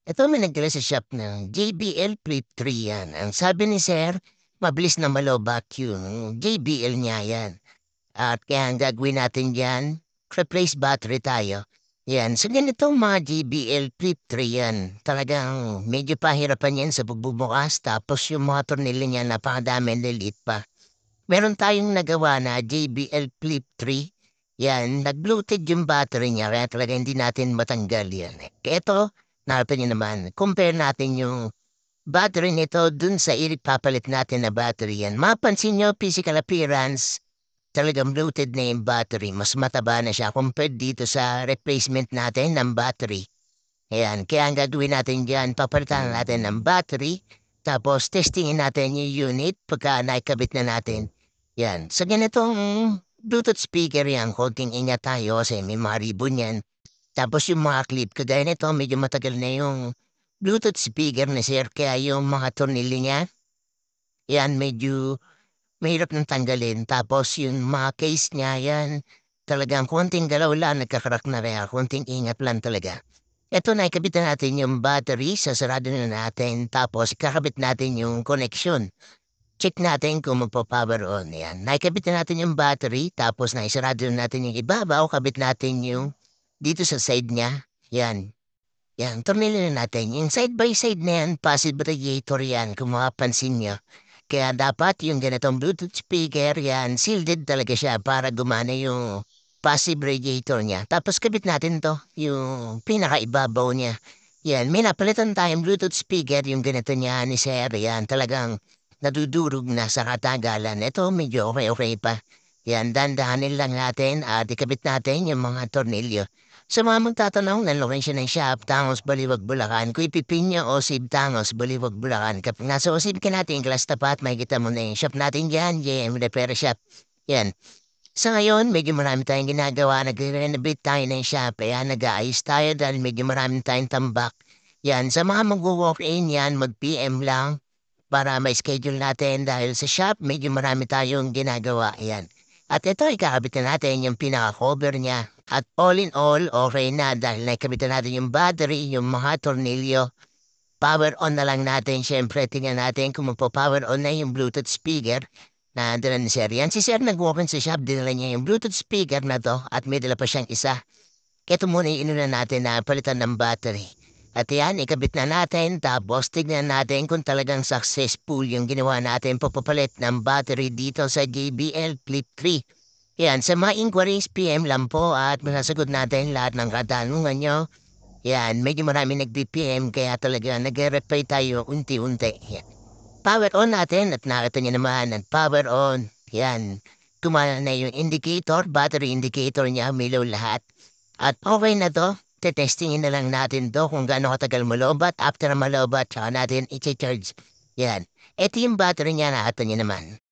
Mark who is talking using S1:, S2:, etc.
S1: Ito may nagdala sa shop ng JBL Flip 3 yan. Ang sabi ni Sir, mabilis na malobak yung JBL niya yan. At kaya ang gagawin natin dyan, replace battery tayo. Yan, so ganitong mga JBL Flip 3 yan. Talagang medyo pahirapan yan sa pagbubukas. Tapos yung mga tornilyo niya napakadami lilit pa. Meron tayong nagawa na JBL Flip 3. Yan, nag-bloated yung battery niya kaya talaga hindi natin matanggal yan. Kaya ito, natin nyo naman, compare natin yung battery nito dun sa ipapalit natin na battery yan. Mapansin nyo, physical appearance, talagang bloated na yung battery. Mas mataba na siya compared dito sa replacement natin ng battery. Ayan, kaya ang gagawin natin dyan, papalitan natin ng battery, tapos testingin natin yung unit pagka naikabit na natin. Yan, sa ganitong Bluetooth speaker yan, konting ingat tayo kasi may mga ribbon yan. Tapos yung mga clip, kagaya nito, medyo matagal na yung Bluetooth speaker na sir, kaya yung mga tornilyo niya, yan medyo mahirap nang tanggalin. Tapos yung mga case niya, yan talagang konting galaw lang, nagkakarak na kaya konting ingat lang talaga. Eto na, ikabit na natin yung battery, sasarado na natin, tapos kakabit natin yung connection. Check natin kung magpa-power on. Yan. Naikabit na natin yung battery, tapos naisarado na natin yung ibabaw, kabit natin yung dito sa side niya. Yan. Yan, tornilyo na natin. Yung side by side na yan, passive radiator yan, kung mapapansin nyo. Kaya dapat yung ganitong Bluetooth speaker, yan, shielded talaga siya para gumana yung passive radiator niya. Tapos kabit natin to, yung pinakaibabaw niya. Yan, may napalitan tayong Bluetooth speaker, yung ganito niya ni Sir, yan, talagang nadudurog na sa katagalan. Ito, medyo okay pa. Yan, dandahanin lang natin at ikabit natin yung mga tornilyo. Sa mga magtatanong ng location ng shop, Tangos, Baliwag, Bulacan, kung ipipin niyo o Sib Tangos, Baliwag, Bulacan. Kapag nasa Osib ka natin, glass tapat, makikita mo na yung shop natin dyan, JM Repair Shop. Yan. Sa ngayon, medyo marami tayong ginagawa. Nagre-renovate tayo ng shop. Kaya nag-aayos tayo dahil medyo marami tayong tambak. Yan. Sa mga mag-walk-in yan, mag-PM lang para may schedule natin dahil sa shop, medyo marami tayong ginagawa. Yan. At ito, ikakabit na natin yung pinaka-cover niya. At all in all, okay na dahil nakikabit na natin yung battery, yung mga tornilyo. Power on na lang natin. Siyempre, tingnan natin kung magpo-power on na yung Bluetooth speaker na dala ni Sir. Yan, si Sir nag-walk-in sa shop, dinala niya yung Bluetooth speaker na to at may dala pa siyang isa. Ito muna yung inuna natin na palitan ng battery. At yan, ikabit na natin, tapos tignan natin kung talagang successful yung ginawa natin pagpapalit ng battery dito sa JBL Flip 3. Yan, sa mga inquiries, PM lang po at masasagot natin lahat ng katanungan nyo. Yan, medyo marami nag-PM kaya talaga nag-reply tayo unti-unti. Yan. Power on natin at nakita niyo naman ang power on. Yan, kumana na yung indicator, battery indicator niya, milaw lahat. At okay na to, tetestingin na lang natin to kung gaano katagal malobat. After malobat, tsaka natin i-charge. Yan, ito yung battery niya, nakita niyo naman.